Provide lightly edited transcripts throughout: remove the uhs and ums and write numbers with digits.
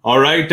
Alright,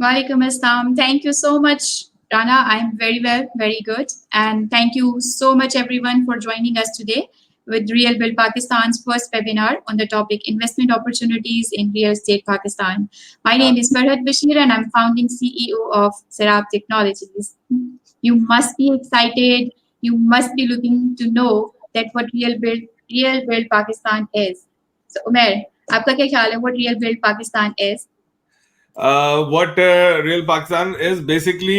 Walaikum Assalam. Thank you so much, Rana. I'm very well, very good. And thank you so much, everyone, for joining us today with Real Build Pakistan's first webinar on the topic Investment Opportunities in Real Estate Pakistan. My name is Farhad Bashir, and I'm founding CEO of Serap Technologies. You must be excited. You must be looking to know that what Real Build Pakistan is. So, Umer, aapka kya khayal hai what Real Build Pakistan is? What Real Pakistan is basically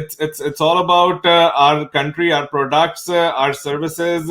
it's all about our country, our products, our services,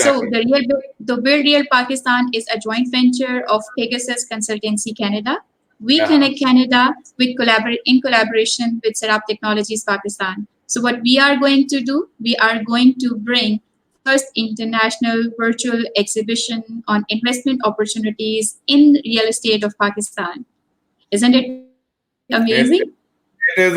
So the Build Real Pakistan is a joint venture of Pegasus Consultancy Canada. We connect Canada in collaboration with Serap Technologies Pakistan. So what we are going to do, we are going to bring first international virtual exhibition on investment opportunities in real estate of Pakistan. Isn't it amazing? It is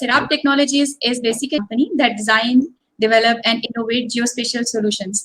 Serap Technologies is basically a company that design, develop and innovate geospatial solutions.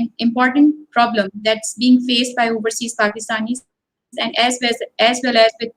an important problem that's being faced by overseas Pakistanis and as well as with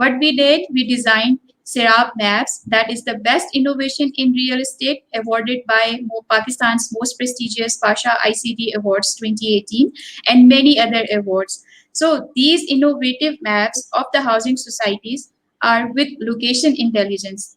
what we did, we designed Serap Maps, that is the best innovation in real estate, awarded by Pakistan's most prestigious Pasha ICT Awards 2018, and many other awards. So these innovative maps of the housing societies are with location intelligence.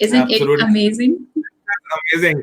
Isn't it amazing? Amazing.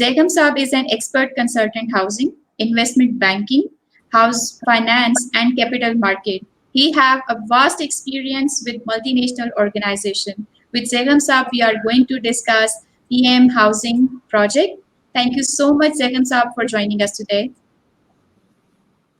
Zaigam Saab is an expert consultant housing, investment banking, house finance and capital market. He have a vast experience with multinational organization. With Zaigam Saab, we are going to discuss PM housing project. Thank you so much, Zaigam Saab, for joining us today.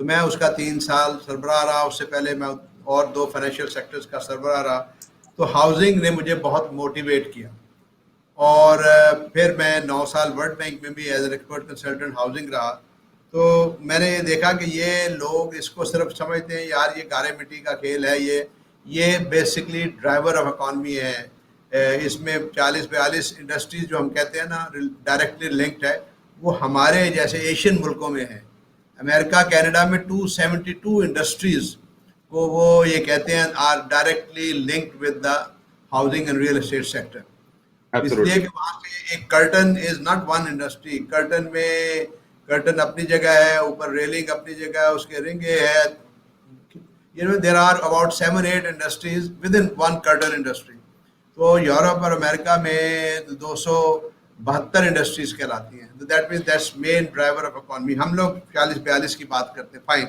تو میں اس کا 3 سال سربراہ رہا. اس سے پہلے میں اور 2 فائنینشیل سیکٹرز کا سربراہ رہا. تو ہاؤسنگ نے مجھے بہت موٹیویٹ کیا. اور پھر میں 9 سال ورلڈ بینک میں بھی as an expert consultant housing رہا. تو میں نے دیکھا کہ یہ لوگ اس کو صرف سمجھتے ہیں یار یہ گارے مٹی کا کھیل ہے, یہ بیسکلی ڈرائیور آف اکانومی ہے. اس میں 40-42 انڈسٹریز جو ہم کہتے ہیں نا ڈائریکٹلی لنکڈ ہے, وہ ہمارے جیسے ایشین ملکوں میں ہیں. امریکہ کینیڈا میں 272 انڈسٹریز کو وہ یہ کہتے ہیں are directly linked with the housing and real estate sector. اس لیے کہ وہاں پہ ایک curtain is not one industry. Curtain اپنی جگہ ہے, اوپر ریلنگ اپنی جگہ ہے, اس کے رنگے ہے. there are about 7-8 industries within one curtain industry. تو یورپ اور امریکہ میں 272 انڈسٹریز کہلاتی ہیں. That means that's main driver of economy. ہم لوگ 40-42 کی بات کرتے ہیں. فائن.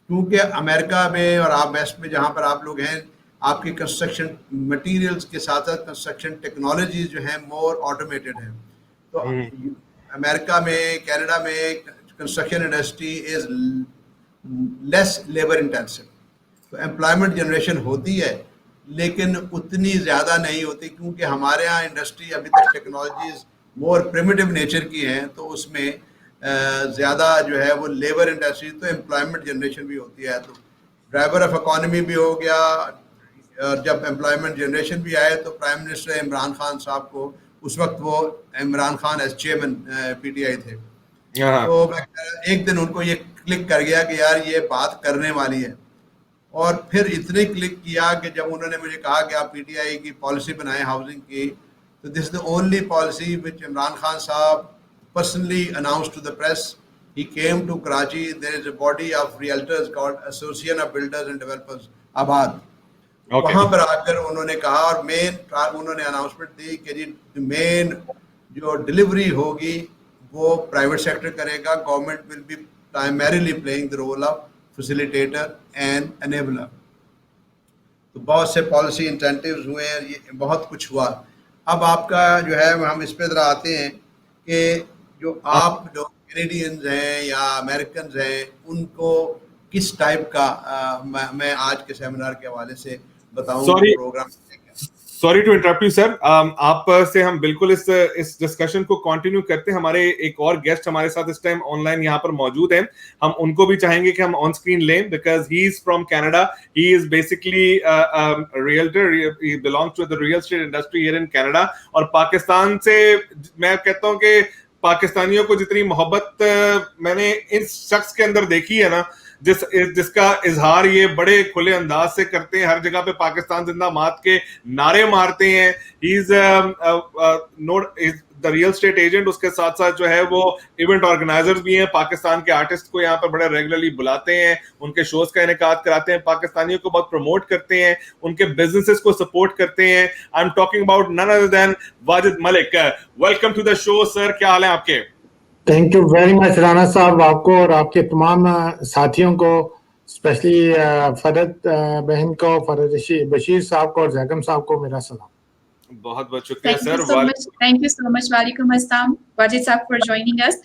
کیونکہ امریکہ میں اور آپ ویسٹ میں جہاں پر آپ لوگ ہیں, آپ کی کنسٹرکشن مٹیریلز کے ساتھ ساتھ کنسٹرکشن ٹیکنالوجیز جو ہیں مور آٹومیٹڈ ہیں. تو امریکہ میں, کینیڈا میں construction industry is less labour intensive. تو امپلائمنٹ جنریشن ہوتی ہے لیکن اتنی زیادہ نہیں ہوتی, کیونکہ ہمارے ہاں انڈسٹری ابھی تک ٹیکنالوجیز مور پریمیٹیو نیچر کی ہیں, تو اس میں زیادہ جو ہے وہ لیبر انڈسٹری, تو امپلائمنٹ جنریشن بھی ہوتی ہے. تو ڈرائیور آف اکانومی بھی ہو گیا. جب امپلائمنٹ جنریشن بھی آئے تو پرائم منسٹر عمران خان صاحب کو, اس وقت وہ Imran Khan as chairman P T I تھے, تو ایک دن ان کو یہ کلک کر گیا کہ یار یہ بات کرنے والی ہے. اور پھر اتنے کلک کیا کہ جب انہوں نے مجھے کہا کہ آپ پی ٹی آئی کی پالیسی بنائیں ہاؤسنگ کی, تو دس از دا اونلی پالیسی وچ عمران خان صاحب personally announced to the press. He came to Karachi. There is a body of realtors called Association of Builders and Developers, Abad. وہاں پر آ کر انہوں نے کہا, اور مین انہوں نے اناؤنسمنٹ دی کہ جی مین جو ڈلیوری ہوگی وہ پرائیویٹ سیکٹر کرے گا. Government will be primarily playing the role of facilitator and enabler. تو بہت سے پالیسی انسینٹیوز ہوئے ہیں, یہ بہت کچھ ہوا. اب آپ کا جو ہے ہم اس پہ ذرا آتے ہیں کہ جو آپ جو کینیڈینز ہیں یا امریکنز ہیں, ان کو کس ٹائپ کا میں آج کے سیمینار کے حوالے سے بتاؤں programme. Sorry to interrupt you sir, آپ سے ہم بالکل اس ڈسکشن کو کنٹینیو کرتے ہیں. ہمارے ایک اور گیسٹ ہمارے ساتھ اس ٹائم آن لائن یہاں پر موجود ہیں, ہم ان کو بھی چاہیں گے کہ ہم آن اسکرین لیں, because he is from Canada. He is basically realtor, he belongs to the real estate industry here in Canada. اور پاکستان سے میں کہتا ہوں کہ پاکستانیوں کو جتنی محبت میں نے اس شخص کے اندر دیکھی ہے نا, جس کا اظہار یہ بڑے کھلے انداز سے کرتے ہیں, ہر جگہ پہ پاکستان زندہ باد کے نعرے مارتے ہیں. ہی از دا ریئل اسٹیٹ ایجنٹ, اس کے ساتھ ساتھ جو ہے وہ ایونٹ آرگنائزرز بھی ہیں. پاکستان کے آرٹسٹ کو یہاں پر بڑے ریگولرلی بلاتے ہیں, ان کے شوز کا انعقاد کراتے ہیں, پاکستانیوں کو بہت پروموٹ کرتے ہیں, ان کے بزنسز کو سپورٹ کرتے ہیں. I am talking about none other than Wajid Malik. Welcome to the show sir, کیا حال ہیں آپ کے؟ Thank you very much Rana sahab, آپ کو اور آپ کے تمام ساتھیوں کو, اسپیشلی فرد بہن کو, فرد بشیر صاحب کو اور زیگم صاحب کو میرا سلام. بہت بہت شکریہ سر. تھینک یو سو مچ. وعلیکم السلام واجد صاحب فار جوائننگ اس.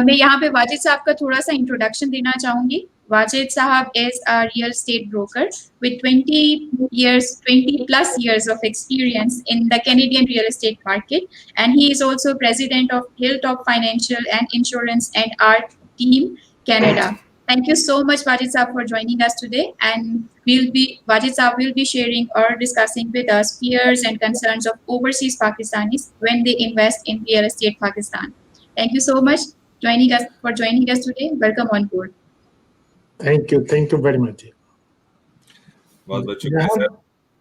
میں یہاں پہ واجد صاحب کا تھوڑا سا انٹروڈکشن دینا چاہوں گی. Wajid Sahab is a real estate broker with 20 plus years of experience in the Canadian real estate market, and he is also president of Hilltop Financial and Insurance and Art Team Canada. Thank you so much, Wajid Sahab, for joining us today. And Wajid Sahab will be sharing or discussing with us fears and concerns of overseas Pakistanis when they invest in real estate Pakistan. Thank you so much for joining us today. Welcome on board. Thank you very مچ.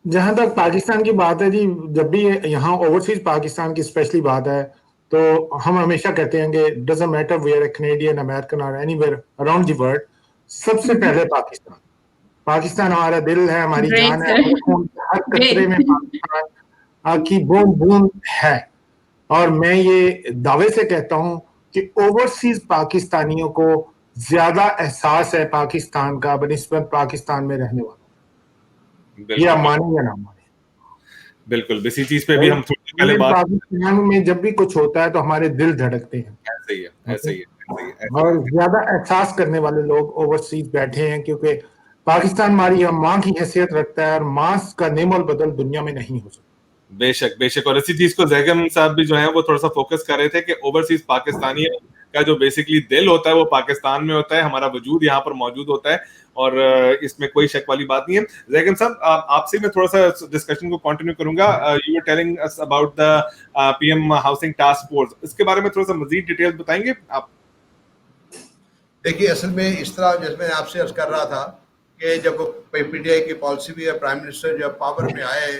جہاں تک پاکستان کی بات ہے جی, جب بھی یہاں overseas Pakistan کی especially بات ہے تو ہم ہمیشہ کہتے ہیں کہ doesn't matter we are a Canadian, American اور anywhere around the world, سب سے پہلے پاکستان ہمارا دل ہے, ہماری جان ہے, ہر قطرے میں پاکستان کی بوند بوند ہے. اور میں یہ دعوے سے کہتا ہوں کہ اوورسیز پاکستانیوں کو زیادہ احساس ہے پاکستان کا بنسبت پاکستان میں رہنے والوں. یہ مانیں یا نہ مانیں, بالکل اسی چیز پہ بھی ہم تھوڑی پہلے بات, پاکستان میں جب بھی کچھ ہوتا ہے تو ہمارے دل دھڑکتے ہیں. ایسے ہی ہے. اور زیادہ احساس کرنے والے لوگ اوورسیز بیٹھے ہیں کیونکہ پاکستان ہماری ماں کی حیثیت رکھتا ہے اور ماں کا نعم البدل دنیا میں نہیں ہو سکتا. بے شک بے شک. اور اسی چیز کو زیگم صاحب بھی جو ہیں وہ تھوڑا سا فوکس کر رہے تھے کہ اوورسیز پاکستانی کا جو بیسکلی دل ہوتا ہے وہ پاکستان میں ہوتا ہے, ہمارا وجود یہاں پر موجود ہوتا ہے, اور اس میں کوئی شک والی بات نہیں ہے. زیگم صاحب آپ سے میں تھوڑا سا ڈسکشن کو کنٹینیو کروں گا. You were telling us about the P M housing task force, اس کے بارے میں تھوڑا سا مزید ڈیٹیل بتائیں گے آپ؟ دیکھیے اصل میں اس طرح جیسے میں آپ سے عرض کر رہا تھا کہ جب پی ٹی آئی کی پالیسی بھی ہے, پرائم منسٹر جب پاور میں آئے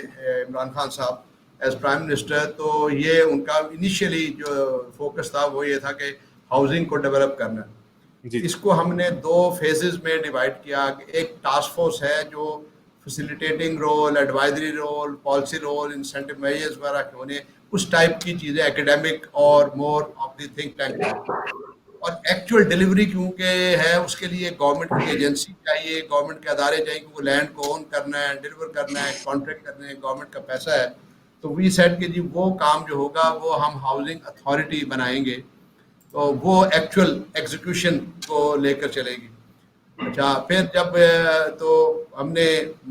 عمران خان صاحب ایز پرائم منسٹر, تو یہ ان کا انیشیلی جو فوکس تھا وہ یہ تھا کہ ہاؤسنگ کو ڈیولپ کرنا. اس کو ہم نے 2 پھیزز میں ڈیوائڈ کیا کہ ایک ٹاسک فورس ہے جو facilitating role, advisory role, policy role, incentive measures وغیرہ ہونے اس ٹائپ کی چیزیں, اکیڈیمک اور more of the think tank ہے. اور ایکچوئل ڈیلیوری کیونکہ ہے اس کے لیے گورنمنٹ کی ایجنسی چاہیے, گورنمنٹ کے ادارے چاہیے, کیونکہ لینڈ کو اون کرنا ہے, ڈیلیور کرنا ہے, کانٹریکٹ کرنا ہے, گورنمنٹ کا پیسہ ہے. تو وی سیٹ کہ جی وہ کام جو ہوگا وہ ہم ہاؤسنگ اتھارٹی بنائیں گے, تو وہ ایکچوئل ایگزیکیوشن کو لے کر چلے گی. اچھا, پھر جب تو ہم نے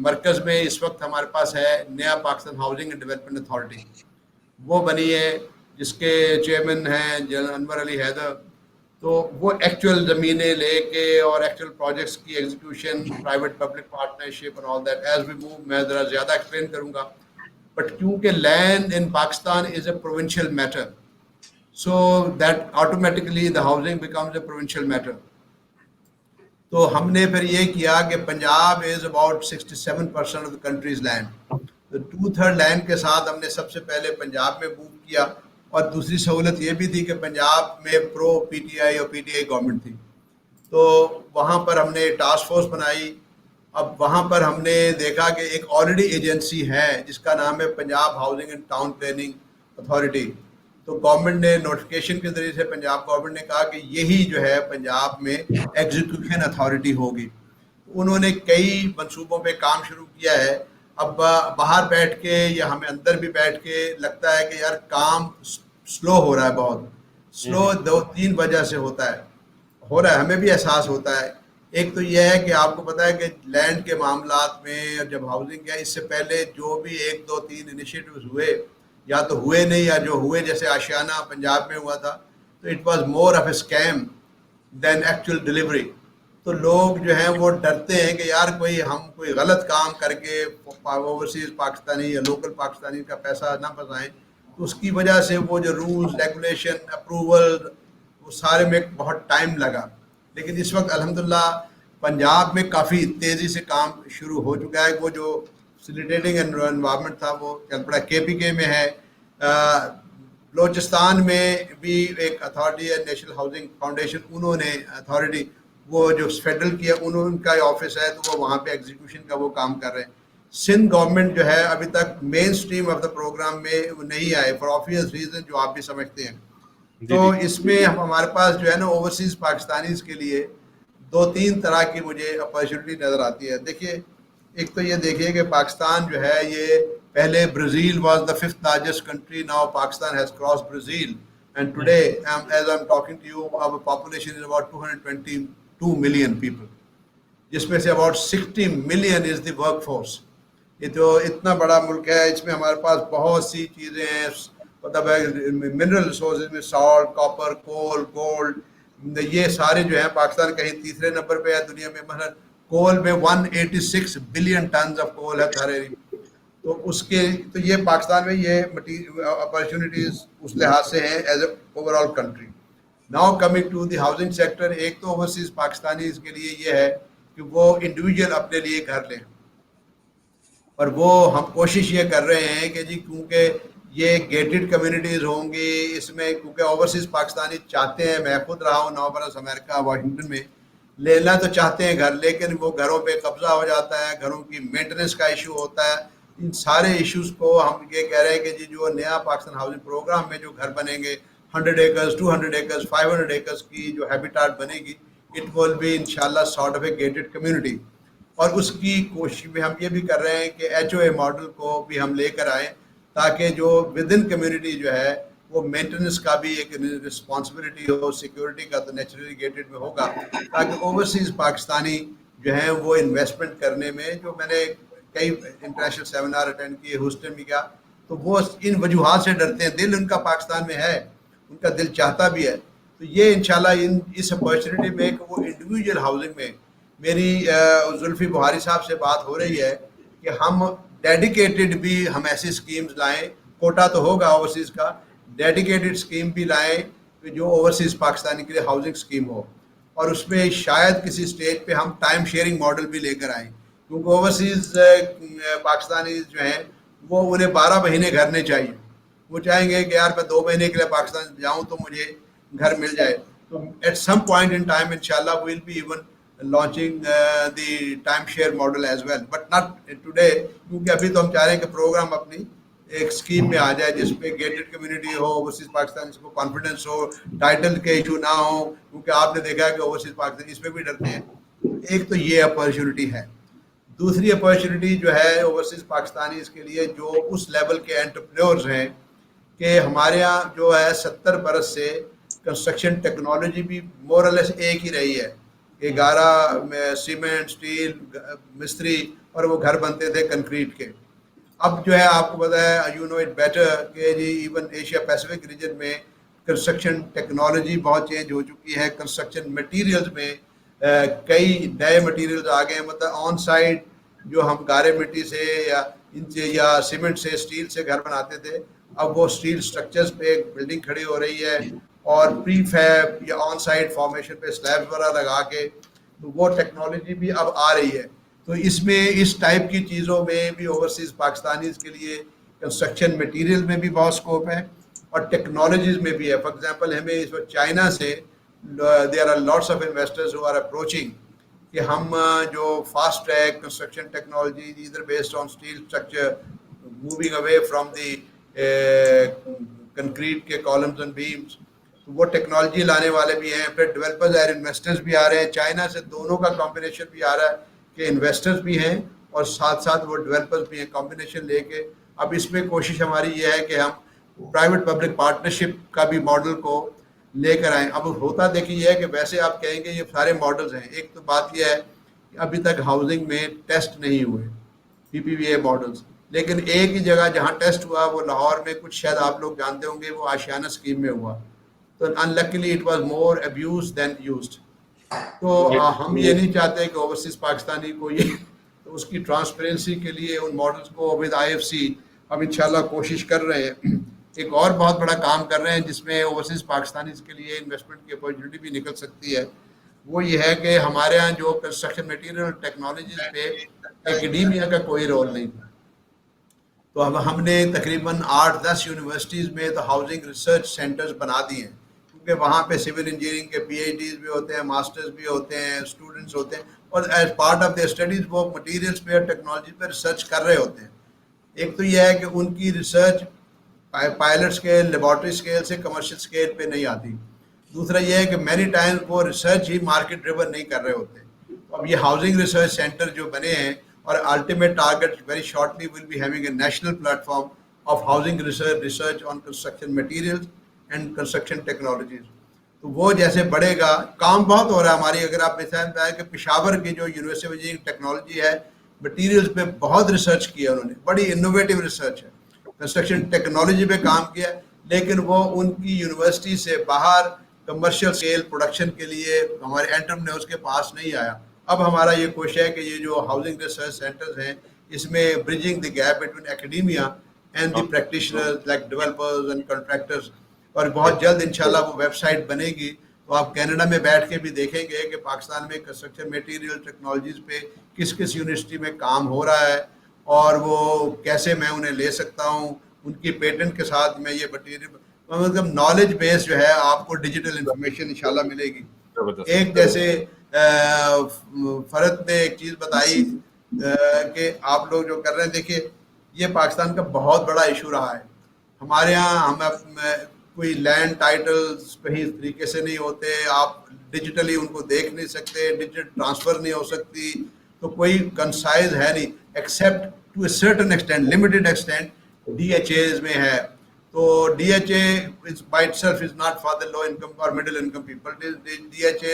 مرکز میں اس وقت ہمارے پاس ہے نیا Pakistan housing and development authority, وہ بنی ہے جس کے چیئرمین ہیں جنرل انور علی حیدر. تو وہ ایکچوئل زمینیں لے کے اور ایکچوئل پروجیکٹس کی ایگزیکیوشن, پرائیویٹ پبلک پارٹنرشپ اور all that as we move, میں ذرا زیادہ ایکسپلین کروں گا. بٹ کیونکہ land in Pakistan is a provincial matter, so that automatically the housing becomes a provincial matter. تو ہم نے پھر یہ کیا کہ Punjab is about 67% of the country's land, تو 2/3 لینڈ کے ساتھ ہم نے سب سے پہلے پنجاب میں موو کیا. اور دوسری سہولت یہ بھی تھی کہ پنجاب میں پرو پی ٹی آئی اور پی ٹی آئی گورنمنٹ تھی, تو وہاں پر ہم نے ٹاسک فورس بنائی. اب وہاں پر ہم نے دیکھا کہ ایک آلریڈی ایجنسی ہے جس کا نام ہے Punjab housing and town planning authority. تو گورنمنٹ نے نوٹیفکیشن کے ذریعے سے پنجاب گورنمنٹ نے کہا کہ یہی جو ہے پنجاب میں ایگزیکیوشن اتھارٹی ہوگی. انہوں نے کئی منصوبوں پہ کام شروع کیا ہے. اب باہر بیٹھ کے یا ہمیں اندر بھی بیٹھ کے لگتا ہے کہ یار کام سلو ہو رہا ہے, بہت سلو 2-3 وجہ سے ہو رہا ہے, ہمیں بھی احساس ہوتا ہے. ایک تو یہ ہے کہ آپ کو پتا ہے کہ لینڈ کے معاملات میں جب ہاؤسنگ کیا, اس سے پہلے جو بھی 1-2-3 انیشیٹوز ہوئے یا تو ہوئے نہیں, یا جو ہوئے جیسے آشیانہ پنجاب میں ہوا تھا, تو it was more of a scheme than actual delivery. تو لوگ جو ہیں وہ ڈرتے ہیں کہ یار ہم کوئی غلط کام کر کے اوورسیز پاکستانی یا لوکل پاکستانی کا پیسہ نہ پھنسائیں. تو اس کی وجہ سے وہ جو رولز, ریگولیشن, اپروول, وہ سارے میں بہت ٹائم لگا. لیکن اس وقت الحمدللہ پنجاب میں کافی تیزی سے کام شروع ہو چکا ہے. وہ جو فیسیلیٹیٹنگ انوائرمنٹ تھا وہ چل پڑا, کے پی کے میں ہے. بلوچستان میں بھی ایک اتھارٹی ہے نیشنل ہاؤسنگ فاؤنڈیشن, انہوں نے اتھارٹی وہ جو فیڈرل کی ہے ان کا آفس ہے, تو وہ وہاں پہ ایگزیکیوشن کا وہ کام کر رہے ہیں. سندھ گورنمنٹ جو ہے ابھی تک مین سٹریم آف دا پروگرام میں نہیں آئے فار آبویس ریزن جو آپ بھی سمجھتے ہیں. تو اس میں ہمارے پاس جو ہے نا اوورسیز پاکستانیز کے لیے 2-3 طرح کی مجھے اپرچونیٹی نظر آتی ہے. دیکھیے, ایک تو یہ دیکھیے کہ پاکستان جو ہے یہ پہلے Brazil was the 5th largest country, now Pakistan has cross Brazil, and today as I am talking to you our population is about 222 million people, جس میں سے about 60 million is the work force. یہ جو اتنا بڑا ملک ہے, اس میں ہمارے پاس بہت سی چیزیں ہیں, مطلب منرل ریسورسز میں سالٹ, کاپر, کول, گولڈ, یہ سارے جو ہیں. پاکستان کہیں تیسرے نمبر پہ ہے دنیا میں, مثلا کول میں 186 بلین ٹنز آف کول ہے ہر ایریا. تو اس کے تو یہ پاکستان میں یہ اپرچونیٹیز اس لحاظ سے ہیں as a overall country. Now coming to the housing sector, ایک تو اوورسیز پاکستانیز کے لیے یہ ہے کہ وہ انڈیویجول اپنے لیے گھر لیں, اور وہ ہم کوشش یہ کر رہے ہیں کہ جی کیونکہ یہ گیٹڈ کمیونٹیز ہوں گی اس میں, کیونکہ اوورسیز پاکستانی چاہتے ہیں, میں خود رہا ہوں 9 برس امریکہ واشنگٹن میں, لینا تو چاہتے ہیں گھر, لیکن وہ گھروں پہ قبضہ ہو جاتا ہے, گھروں کی مینٹیننس کا ایشو ہوتا ہے. ان سارے ایشوز کو ہم یہ کہہ رہے ہیں کہ جی جو نیا پاکستان ہاؤسنگ پروگرام میں جو گھر بنیں گے 100 ایکرز, 200 ایکرز, 500 ایکرز کی جو ہیبیٹاٹ بنے گی, اٹ ول بی انشاءاللہ sort of a gated community. اور اس کی کوشش میں ہم یہ بھی کر رہے ہیں کہ ایچ او اے ماڈل کو بھی ہم لے کر آئیں, تاکہ جو ود ان کمیونٹی جو ہے وہ مینٹیننس کا بھی ایک رسپانسبلٹی ہو, سیکورٹی کا تو نیچرلی گیٹڈ میں ہوگا, تاکہ اوورسیز پاکستانی جو ہیں وہ انویسٹمنٹ کرنے میں, جو میں نے کئی انٹرنیشنل سیمینار اٹینڈ کیے, ہیوسٹن میں کیا, تو وہ ان وجوہات سے ڈرتے ہیں. دل ان کا پاکستان میں ہے, ان کا دل چاہتا بھی ہے. تو یہ انشاءاللہ اس اپرچونٹی میں کہ وہ انڈیویجول ہاؤسنگ میں میری زلفی بخاری صاحب سے بات ہو رہی ہے کہ ہم ڈیڈیکیٹڈ بھی ہم ایسی اسکیمز لائیں, کوٹا تو ہوگا اوورسیز کا, ڈیڈیکیٹڈ اسکیم بھی لائیں جو اوورسیز پاکستانی کے لیے ہاؤسنگ اسکیم ہو, اور اس میں شاید کسی اسٹیج پہ ہم ٹائم شیئرنگ ماڈل بھی لے کر آئیں, کیونکہ اوورسیز پاکستانی جو ہیں وہ انہیں 12 مہینے گھر نہیں چاہیے, وہ چاہیں گے کہ یار میں 2 مہینے کے لیے پاکستان جاؤں تو مجھے گھر مل جائے. تو at some point in time انشاءاللہ we will be even launching the timeshare model as well, but not today, کیونکہ ابھی تو ہم چاہ رہے ہیں کہ پروگرام اپنی ایک اسکیم میں آ جائے جس پہ گیٹڈ کمیونٹی ہو, اوورسیز پاکستان کو کانفیڈنس ہو, ٹائٹل کے ایشو نہ ہو, کیونکہ آپ نے دیکھا ہے کہ اوورسیز پاکستان اس پہ بھی ڈرتے ہیں. ایک تو یہ اپرچونٹی ہے. دوسری اپرچونٹی جو ہے اوورسیز پاکستانی اس کے لیے جو اس لیول کے انٹرپرینورز ہیں کہ ہمارے ہاں جو ہے 70 برس سے کنسٹرکشن ٹیکنالوجی بھی مور اور لیس ایک ہی رہی ہے. 11 میں سیمنٹ, اسٹیل, مستری, اور وہ گھر بنتے تھے کنکریٹ کے. اب جو ہے آپ کو پتہ ہے, یو نو اٹ بیٹر, کہ جی ایون ایشیا پیسیفک ریجن میں کنسٹرکشن ٹیکنالوجی بہت چینج ہو چکی ہے. کنسٹرکشن مٹیریلز میں کئی نئے مٹیریلز آ گئے ہیں. مطلب آن سائٹ جو ہم گارے مٹی سے یا سیمنٹ سے, اسٹیل سے گھر بناتے تھے, اب وہ اسٹیل اسٹرکچرز پہ ایک بلڈنگ کھڑی ہو رہی ہے, اور پری فیب یا آن سائٹ فارمیشن پہ سلیبز وغیرہ لگا کے, تو وہ ٹیکنالوجی بھی اب آ رہی ہے. تو اس میں اس ٹائپ کی چیزوں میں بھی اوورسیز پاکستانیز کے لیے کنسٹرکشن مٹیریل میں بھی بہت اسکوپ ہے, اور ٹیکنالوجیز میں بھی ہے. فار ایگزامپل ہمیں اس وقت چائنا سے there are lots of investors who are approaching کہ ہم جو فاسٹ ٹریک کنسٹرکشن ٹیکنالوجی ادھر based on steel structure moving away from the concrete کے کالمز اینڈ بیمز, تو وہ ٹیکنالوجی لانے والے بھی ہیں. پھر ڈیولپرز اور انویسٹرز بھی آ رہے ہیں. چائنا سے دونوں کا کمبینیشن بھی آ رہا ہے کہ انویسٹرز بھی ہیں اور ساتھ ساتھ وہ ڈیولپرز بھی ہیں, کمبینیشن لے کے. اب اس میں کوشش ہماری یہ ہے کہ ہم پرائیویٹ پبلک پارٹنرشپ کا بھی ماڈل کو لے کر آئیں. اب ہوتا دیکھیے یہ ہے کہ ویسے آپ کہیں گے یہ سارے ماڈلز ہیں. ایک تو بات یہ ہے کہ ابھی تک ہاؤسنگ میں ٹیسٹ نہیں ہوئے پی پی وی اے ماڈلز, لیکن ایک ہی جگہ جہاں ٹیسٹ ہوا وہ لاہور میں, کچھ شاید آپ لوگ جانتے ہوں گے, وہ آشیانہ اسکیم میں ہوا. تو unluckily it was more abused than used. تو ہم یہ نہیں چاہتے کہ اوورسیز پاکستانی کو یہ, تو اس کی ٹرانسپیرنسی کے لیے ان ماڈلز کو ود IFC ہم انشاءاللہ کوشش کر رہے ہیں. ایک اور بہت بڑا کام کر رہے ہیں جس میں اوورسیز پاکستانیز کے لیے انویسٹمنٹ کی اپرچونٹی بھی نکل سکتی ہے. وہ یہ ہے کہ ہمارے یہاں جو کنسٹرکشن مٹیریل اور ٹیکنالوجیز پہ ایکڈیمیا کا کوئی رول نہیں تھا. تو اب ہم نے تقریباً 8-10 یونیورسٹیز میں تو ہاؤسنگ ریسرچ سینٹرز بنا دیے ہیں, کیونکہ وہاں پہ سول انجینئرنگ کے PhDs بھی ہوتے ہیں, ماسٹرز بھی ہوتے ہیں, اسٹوڈنٹس ہوتے ہیں, اور as part of the studies وہ مٹیریلس پہ اور ٹیکنالوجی پہ ریسرچ کر رہے ہوتے ہیں. ایک تو یہ ہے کہ ان کی research pilot scale, laboratory scale سے کمرشل اسکیل پہ نہیں آتی. دوسرا یہ ہے کہ مینی ٹائمز وہ ریسرچ ہی مارکیٹ ڈریون نہیں کر رہے ہوتے. اب یہ ہاؤسنگ ریسرچ سینٹر جو بنے ہیں, اور ultimate target very shortly will be having a national platform of housing research on construction materials and construction technologies. تو وہ جیسے بڑھے گا, کام بہت ہو رہا ہے ہماری. اگر آپ مثال بتائیں کہ پشاور کی جو یونیورسٹی آف انجینئرنگ ٹیکنالوجی ہے, مٹیریلز پہ بہت ریسرچ کیا انہوں نے, بڑی انوویٹیو ریسرچ ہے, کنسٹرکشن ٹیکنالوجی پہ کام کیا, لیکن وہ ان کی یونیورسٹی سے باہر کمرشل اسکیل پروڈکشن کے لیے ہمارے انٹرپرینورز کے پاس نہیں آیا. اب ہمارا یہ کوشش ہے کہ یہ جو ہاؤسنگ ریسرچ سینٹرز ہیں اس میں bridging the gap between academia and the practitioners like developers and contractors. اور بہت جلد انشاءاللہ وہ ویب سائٹ بنے گی, تو آپ کینیڈا میں بیٹھ کے بھی دیکھیں گے کہ پاکستان میں کنسٹرکشن میٹیریل ٹیکنالوجیز پہ کس کس یونیورسٹی میں کام ہو رہا ہے, اور وہ کیسے میں انہیں لے سکتا ہوں. ان کی پیٹنٹ کے ساتھ میں یہ مٹیریل مطلب نالج بیس جو ہے آپ کو ڈیجیٹل انفارمیشن انشاءاللہ ملے گی. ایک جیسے فرد نے ایک چیز بتائی کہ آپ لوگ جو کر رہے ہیں, دیکھیے یہ پاکستان کا بہت بڑا ایشو رہا ہے. ہمارے ہاں ہم کوئی لینڈ ٹائٹلز صحیح طریقے سے نہیں ہوتے, آپ ڈیجیٹلی ان کو دیکھ نہیں سکتے, ڈیجیٹل ٹرانسفر نہیں ہو سکتی, تو کوئی کنسائز ہے نہیں except to a certain extent, limited extent DHAs میں ہے. So DHA is by itself is not for the low income or middle income people. DHA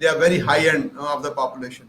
they are very high end of the population.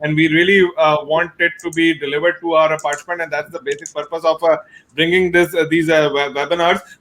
and we really want it to be delivered to our apartment, and that's the basic purpose of bringing these webinars.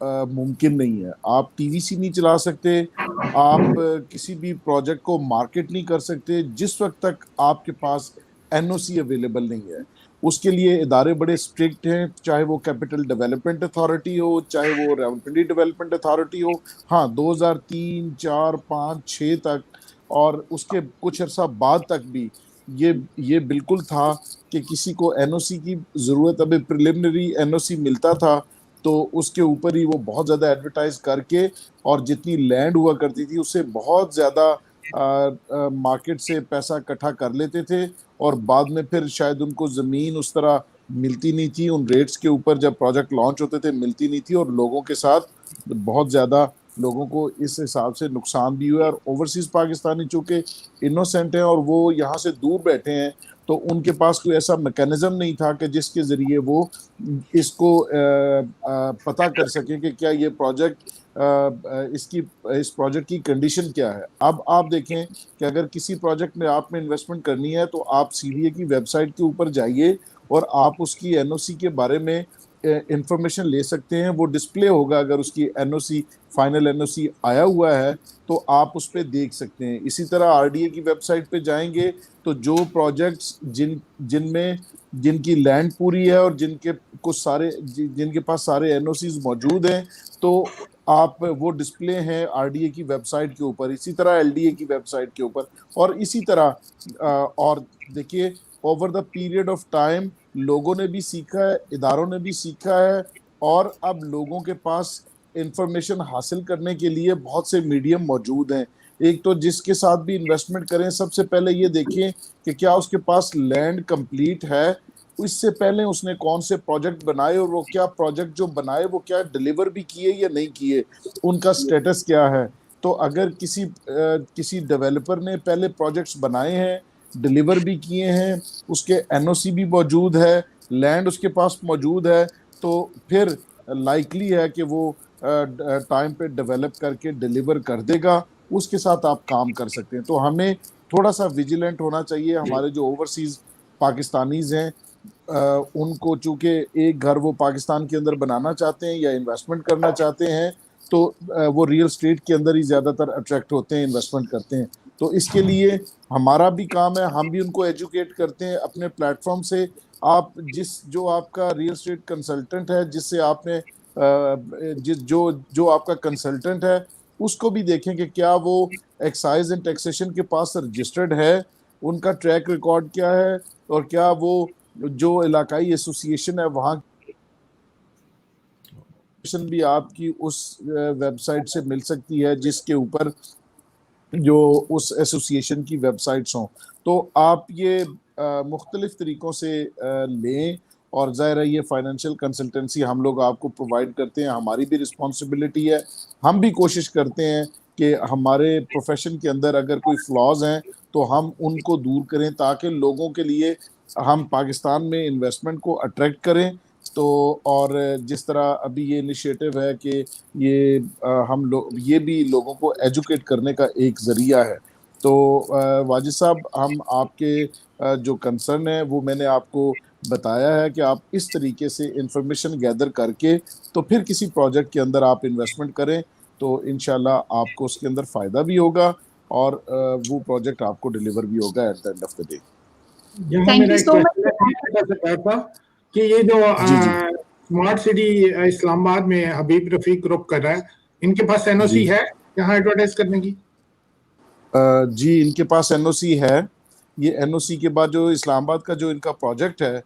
ممکن نہیں ہے. آپ T V سی نہیں چلا سکتے, آپ کسی بھی پروجیکٹ کو مارکیٹ نہیں کر سکتے جس وقت تک آپ کے پاس این او سی اویلیبل نہیں ہے. اس کے لیے ادارے بڑے اسٹرکٹ ہیں, چاہے وہ کیپٹل ڈیولپمنٹ اتھارٹی ہو, چاہے وہ ریونیو ڈیولپمنٹ اتھارٹی ہو. ہاں 2003, 4, 5, 6 تک اور اس کے کچھ عرصہ بعد تک بھی یہ بالکل تھا کہ کسی کو این او سی کی ضرورت, ابھی پریلیمنری این او سی ملتا تھا تو اس کے اوپر ہی وہ بہت زیادہ ایڈورٹائز کر کے, اور جتنی لینڈ ہوا کرتی تھی اس سے بہت زیادہ مارکیٹ سے پیسہ اکٹھا کر لیتے تھے, اور بعد میں پھر شاید ان کو زمین اس طرح ملتی نہیں تھی ان ریٹس کے اوپر, جب پروجیکٹ لانچ ہوتے تھے ملتی نہیں تھی, اور لوگوں کے ساتھ بہت زیادہ لوگوں کو اس حساب سے نقصان بھی ہوا. اور اوورسیز پاکستانی چونکہ انوسینٹ ہیں اور وہ یہاں سے دور بیٹھے ہیں, تو ان کے پاس کوئی ایسا میکینزم نہیں تھا کہ جس کے ذریعے وہ اس کو پتہ کر سکیں کہ کیا یہ پروجیکٹ اس پروجیکٹ کی کنڈیشن کیا ہے. اب آپ دیکھیں کہ اگر کسی پروجیکٹ میں آپ نے انویسٹمنٹ کرنی ہے تو آپ سی ڈی اے کی ویب سائٹ کے اوپر جائیے اور آپ اس کی این او سی کے بارے میں انفارمیشن لے سکتے ہیں. وہ ڈسپلے ہوگا, اگر اس کی این او سی فائنل این او سی آیا ہوا ہے تو آپ اس پہ دیکھ سکتے ہیں. اسی طرح آر ڈی اے کی ویب سائٹ پہ جائیں گے تو جو پروجیکٹس جن کی لینڈ پوری ہے اور جن کے پاس سارے این او سیز موجود ہیں تو آپ وہ ڈسپلے ہیں آر ڈی اے کی ویب سائٹ کے اوپر, اسی طرح ایل ڈی اے کی ویب سائٹ کے اوپر, اور اسی طرح اور دیکھیے over the period of time لوگوں نے بھی سیکھا ہے, اداروں نے بھی سیکھا ہے, اور اب لوگوں کے پاس انفارمیشن حاصل کرنے کے لیے بہت سے میڈیم موجود ہیں. ایک تو جس کے ساتھ بھی انویسٹمنٹ کریں سب سے پہلے یہ دیکھیں کہ کیا اس کے پاس لینڈ کمپلیٹ ہے, اس سے پہلے اس نے کون سے پروجیکٹ بنائے, اور وہ کیا پروجیکٹ جو بنائے وہ کیا ڈیلیور بھی کیے یا نہیں کیے, ان کا سٹیٹس کیا ہے. تو اگر کسی ڈیولپر نے پہلے پروجیکٹس بنائے ہیں, ڈیلیور بھی کیے ہیں, اس کے این او سی بھی موجود ہے, لینڈ اس کے پاس موجود ہے, تو پھر لائکلی ہے کہ وہ ٹائم پہ ڈیولپ کر کے ڈیلیور کر دے گا, اس کے ساتھ آپ کام کر سکتے ہیں. تو ہمیں تھوڑا سا ویجیلنٹ ہونا چاہیے. ہمارے جو اوورسیز پاکستانیز ہیں ان کو چونکہ ایک گھر وہ پاکستان کے اندر بنانا چاہتے ہیں یا انویسٹمنٹ کرنا چاہتے ہیں تو وہ ریئل اسٹیٹ کے اندر ہی زیادہ تر اٹریکٹ ہوتے ہیں, انویسٹمنٹ کرتے ہیں. تو اس کے لیے ہمارا بھی کام ہے, ہم بھی ان کو ایجوکیٹ کرتے ہیں اپنے پلیٹ فارم سے. آپ جو آپ کا ریئل اسٹیٹ کنسلٹنٹ ہے, جس سے آپ نے جو آپ کا کنسلٹنٹ ہے اس کو بھی دیکھیں کہ کیا وہ ایکسائز اینڈ ٹیکسیشن کے پاس رجسٹرڈ ہے, ان کا ٹریک ریکارڈ کیا ہے, اور کیا وہ جو علاقائی ایسوسی ایشن ہے وہاں بھی آپ کی اس ویب سائٹ سے مل سکتی ہے جس کے اوپر جو اس ایسوسی ایشن کی ویب سائٹس ہوں. تو آپ یہ مختلف طریقوں سے لیں, اور ظاہر ہے یہ فائنینشیل کنسلٹنسی ہم لوگ آپ کو پرووائڈ کرتے ہیں, ہماری بھی رسپانسبلٹی ہے. ہم بھی کوشش کرتے ہیں کہ ہمارے پروفیشن کے اندر اگر کوئی فلاز ہیں تو ہم ان کو دور کریں تاکہ لوگوں کے لیے ہم پاکستان میں انویسٹمنٹ کو اٹریکٹ کریں. تو اور جس طرح ابھی یہ انیشیٹو ہے کہ یہ بھی لوگوں کو ایجوکیٹ کرنے کا ایک ذریعہ ہے. تو واجد صاحب, ہم آپ کے جو کنسرن ہے وہ میں نے آپ کو بتایا ہے کہ آپ اس طریقے سے انفارمیشن گیدر کر کے تو پھر کسی پروجیکٹ کے اندر آپ انویسٹمنٹ کریں تو انشاءاللہ آپ کو اس کے اندر فائدہ بھی ہوگا, اور وہ پروجیکٹ آپ کو ڈیلیور بھی ہوگا at the end of the day. یہاں میرا ایک کوشچن تھا کہ یہ جو اسمارٹ سٹی اسلام آباد میں حبیب رفیق گروپ کر رہا ہے, ان کے پاس این او سی ہے یہاں ایڈورٹائز کرنے کی؟ جی ان کے پاس این او سی ہے. یہ این او سی کے بعد جو اسلام آباد کا جو ان کا پروجیکٹ ہے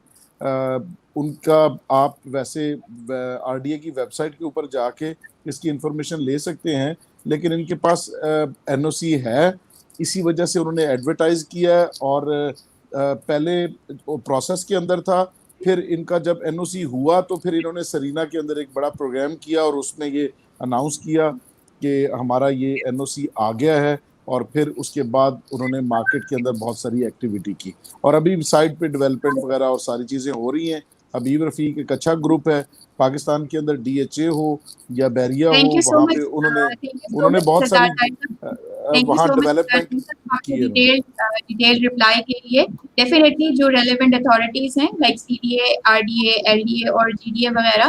ان کا آپ ویسے آر ڈی اے کی ویب سائٹ کے اوپر جا کے اس کی انفارمیشن لے سکتے ہیں, لیکن ان کے پاس این او سی ہے, اسی وجہ سے انہوں نے ایڈورٹائز کیا. اور پہلے پروسیس کے اندر تھا, پھر ان کا جب این او سی ہوا تو پھر انہوں نے سرینا کے اندر ایک بڑا پروگرام کیا اور اس میں یہ اناؤنس کیا کہ ہمارا یہ این او سی آ گیا ہے, اور پھر اس کے بعد انہوں نے مارکیٹ کے اندر بہت ساری ایکٹیویٹی کی, اور ابھی سائٹ پہ ڈیولپمنٹ وغیرہ اور ساری چیزیں ہو رہی ہیں. حبیب رفیق ایک اچھا گروپ ہے پاکستان کے اندر, ڈی ایچ اے ہو یا بیریا ہو, وہاں پہ انہوں نے بہت ساری وہاں ڈیولپمنٹ کی ہے. ڈیٹیل رپلائی کے لیے ڈیفینیٹلی جو ریلیونٹ اتھارٹیز ہیں like C D A, R D A, L D A اور جی ڈی اے وغیرہ,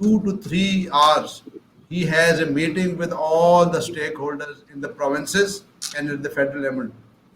2 to 3 hours he has a meeting with all the stakeholders in the provinces and in the federal level.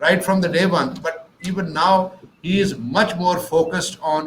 right from the day one, but even now he is much more focused on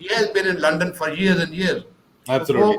he has been in London for years and years. Absolutely.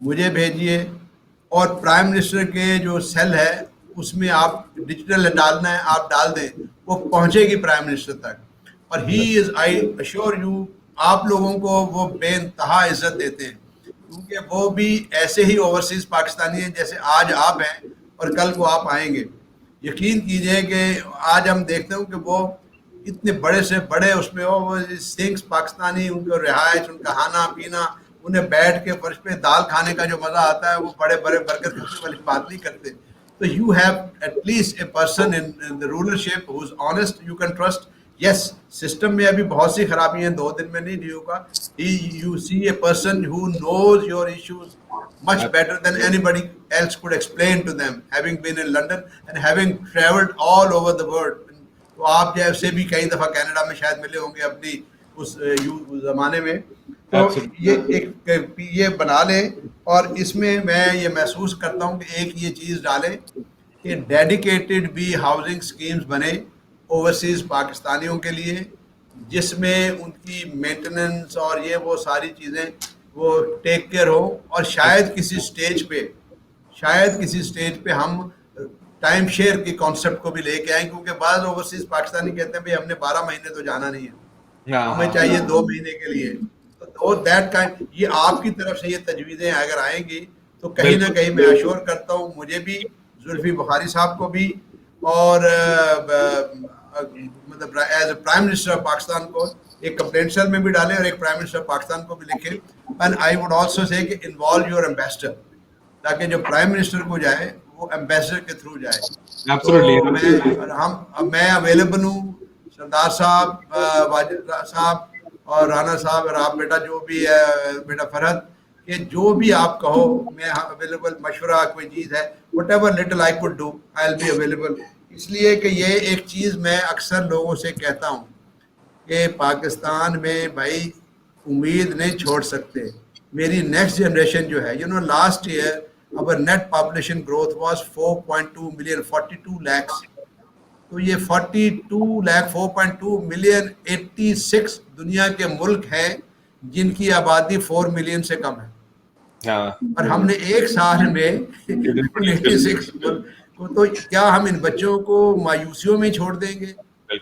مجھے بھیجیے, اور prime minister کے جو cell ہے اس میں آپ digital ڈالنا ہے, آپ ڈال دیں, وہ پہنچے گی پرائم منسٹر تک. اور ہی از, آئی اشور یو, آپ لوگوں کو وہ بے انتہا عزت دیتے ہیں, کیونکہ وہ بھی ایسے ہی اوورسیز پاکستانی ہیں جیسے آج آپ ہیں اور کل کو آپ آئیں گے. یقین کیجئے کہ آج ہم دیکھتے ہوں کہ وہ اتنے بڑے سے بڑے اس میں وہ سنگس پاکستانی, ان کو رہائش, ان کا کھانا پینا, انہیں بیٹھ کے فرش پہ دال کھانے کا جو مزہ آتا ہے, وہ بڑے بڑے برگر کھانے والی بات نہیں کرتے. تو you have at least a person in the rulership who is honest, you can trust. Yes, system میں ابھی بہت سی خرابی ہیں, 2 دن میں نہیں ڈیو کا. You see a person who knows your issues much better than anybody else could explain to them, having been in London and having traveled all over the world. تو آپ جیسے بھی کئی دفعہ کینیڈا میں شاید ملے ہوں گے اپنی اس زمانے میں. تو یہ بنا لیں, اور اس میں یہ محسوس کرتا ہوں کہ ایک یہ چیز ڈالیں کہ ڈیڈیکیٹڈ بھی ہاؤسنگ اسکیمز بنے اوورسیز پاکستانیوں کے لیے, جس میں ان کی مینٹیننس اور یہ وہ ساری چیزیں وہ ٹیک کیئر ہو. اور شاید کسی اسٹیج پہ ہم ٹائم شیئر کی کانسیپٹ کو بھی لے کے آئیں, کیونکہ بعض اوورسیز پاکستانی کہتے ہیں بھائی ہم نے 12 مہینے تو جانا نہیں ہے, ہمیں چاہیے 2 مہینے کے لیے. تو دیٹ کائنڈ, یہ آپ کی طرف سے یہ تجویزیں اگر آئیں گی تو کہیں نہ کہیں میں ایشور کرتا ہوں, مجھے بھی, زلفی بخاری صاحب کو بھی, اور مطلب as a prime minister of Pakistan کو ایک کمپلینٹ سیل میں بھی ڈالیں اور ایک پرائم منسٹر پاکستان کو بھی لکھیں. And I would also say کہ انوالو یور ایمبیسڈر, تاکہ جو پرائم منسٹر کو جائے وہ ایمبیسڈر کے تھرو جائے. میں اویلیبل ہوں, سردار صاحب, واجد صاحب اور رانا صاحب, اور آپ بیٹا جو بھی ہے بیٹا فرحت, کہ جو بھی آپ کہو میں اویلیبل. مشورہ کوئی چیز ہے, whatever little I could do I will be available. اس لیے کہ یہ ایک چیز میں اکثر لوگوں سے کہتا ہوں کہ پاکستان میں بھائی امید نہیں چھوڑ سکتے. میری نیکسٹ جنریشن جو ہے, last year our net population growth was 4.2 million, 42 lakhs. تو یہ 42 لاکھ 4.2 ملین 86 دنیا کے ملک ہیں جن کی آبادی 4 ملین سے کم ہے, اور ہم نے ایک سال میں 86 تو کیا ہم ان بچوں کو مایوسیوں میں چھوڑ دیں گے؟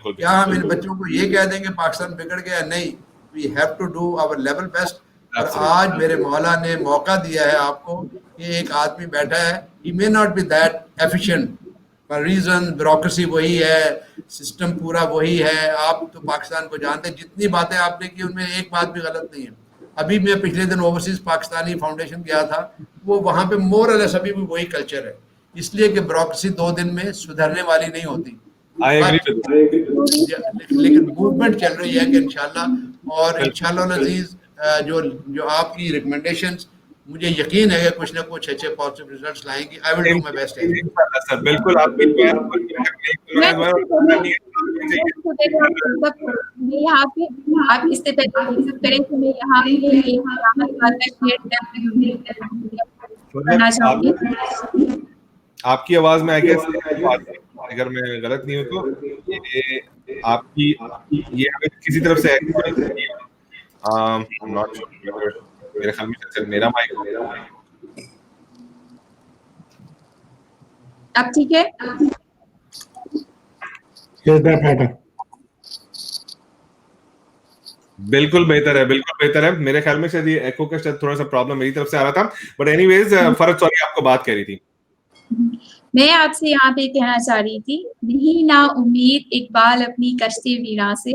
کیا ہم ان بچوں کو یہ کہہ دیں گے پاکستان بگڑ گیا؟ نہیں, we have to do our level best. اور آج میرے مولا نے موقع دیا ہے آپ کو کہ ایک آدمی بیٹھا ہے, he may not be that efficient for reason, bureaucracy وہی ہے, سسٹم پورا وہی ہے. آپ تو پاکستان کو جانتے ہیں, جتنی باتیں آپ نے کی ان میں ایک بات بھی غلط نہیں ہے. ابھی میں پچھلے دن اوورسیز پاکستانی فاؤنڈیشن گیا تھا, وہ وہاں پہ مور اور لیس ابھی بھی وہی کلچر ہے, اس لیے کہ بیوروکریسی 2 دن میں سدھرنے والی نہیں ہوتی. لیکن موومنٹ چل رہی ہے کہ انشاءاللہ, اور انشاءاللہ العزیز جو آپ کی ریکمنڈیشنز مجھے یقین ہے کہ کچھ نہ کچھ اچھے پازیٹیو ریزلٹس لائیں گی. آئی ول ڈو مائی بیسٹ. سر بالکل آپ کی آپ اس سے کریں تو میں یہاں کرنا چاہوں گی. آپ کی آواز میں اگر میں غلط نہیں ہوں تو آپ کی یہ کسی طرف سے میرے خیال میں میرا مائک اب ٹھیک ہے. بالکل بہتر ہے, بالکل بہتر ہے. میرے خیال میں شاید یہ ایکو کا شاید تھوڑا سا پرابلم میری طرف سے آ رہا تھا, but anyways Farhat sorry آپ کو بات کہہ رہی تھی. میں آپ سے یہاں پہ کہنا چاہ رہی تھی, نہیں نا امید اقبال اپنی کشتے ویراں سے,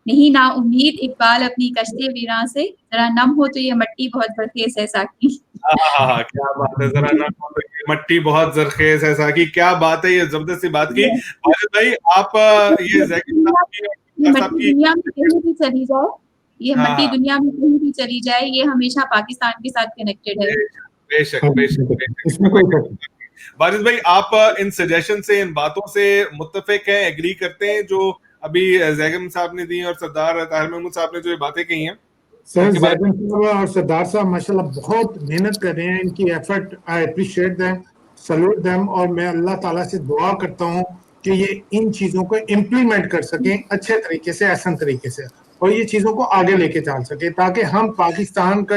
نہیں نا امید اقبال اپنی کشتے ویراں سے, ذرا نم ہو تو یہ مٹی بہت زرخیز ہے ساقی. کیا بات ہے, ذرا نم ہو تو یہ مٹی بہت زرخیز ہے ساقی. کیا بات ہے, یہ زبردست سی بات کی. واجد بھائی آپ یہ مٹی دنیا میں کہیں بھی چلی جائے, یہ مٹی دنیا میں کہیں بھی چلی جائے, یہ ہمیشہ پاکستان کے ساتھ کنیکٹڈ ہے. بے شک بے شک. واجد بھائی آپ ان سجیشن سے, ان باتوں سے متفق ہیں, ایگری کرتے ہیں جو ابھی زیگم صاحب نے دی اور سردار طاہر محمود صاحب نے جو باتیں کہی ہیں؟ سر زیگم صاحب اور سردار صاحب ماشاءاللہ بہت محنت کر رہے ہیں, ان کی effort I appreciate them, salute them, اور میں اللہ تعالیٰ سے دعا کرتا ہوں کہ یہ ان چیزوں کو امپلیمنٹ کر سکیں اچھے طریقے سے, احسن طریقے سے, اور یہ چیزوں کو آگے لے کے چل سکیں تاکہ ہم پاکستان کا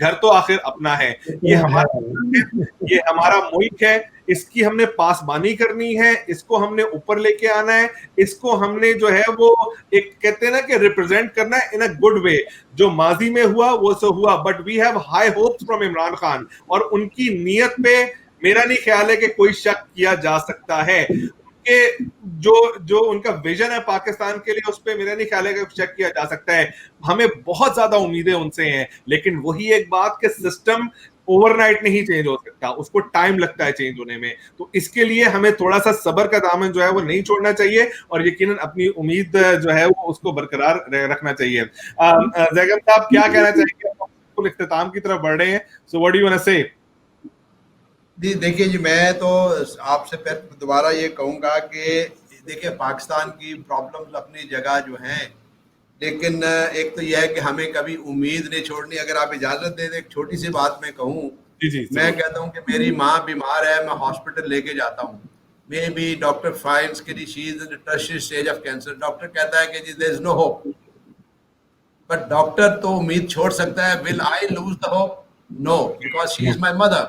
گھر تو آخر اپنا ہے, یہ ہمارا ملک ہے, اس کی ہم نے پاسبانی کرنی ہے, اس کو ہم نے اوپر لے کے آنا ہے, اس کو ہم نے جو ہے وہ ایک کہتے ہیں نا کہ ریپرزینٹ کرنا ہے ان اے گڈ وے. جو ماضی میں ہوا وہ سو ہوا, but we have high hopes from Imran Khan, اور ان کی نیت پہ میرا نہیں خیال ہے کہ کوئی شک کیا جا سکتا ہے. کہ جو ان کا ویژن ہے پاکستان کے لیے, اس پہ میرا نہیں خیال ہے کہ چیک کیا جا سکتا ہے. ہمیں بہت زیادہ امیدیں ان سے ہیں, لیکن وہی ایک بات کہ سسٹم اوور نائٹ نہیں چینج ہو سکتا, اس کو ٹائم لگتا ہے چینج ہونے میں. تو اس کے لیے ہمیں تھوڑا سا صبر کا دامن جو ہے وہ نہیں چھوڑنا چاہیے, اور یقیناً اپنی امید جو ہے وہ اس کو برقرار رکھنا چاہیے. زیگم صاحب کیا کہنا چاہیں گے؟ اختتام کی طرف بڑھ رہے ہیں, so what do you want to say? جی دیکھیے جی, میں تو آپ سے پھر دوبارہ یہ کہوں گا کہ دیکھیں پاکستان کی پرابلمز اپنی جگہ جو ہیں, لیکن ایک تو یہ ہے کہ ہمیں کبھی امید نہیں چھوڑنی. اگر آپ اجازت دیں ایک چھوٹی سی بات میں کہوں, میں کہتا ہوں کہ میری ماں بیمار ہے, میں ہاسپٹل لے کے جاتا ہوں, میں بھی ڈاکٹر فائنڈز کہ جی she is in tertiary stage of cancer. Doctor کہتا ہے کہ جی there is no hope, but doctor تو امید چھوڑ سکتا ہے. Will I lose the hope? No, because she is my mother.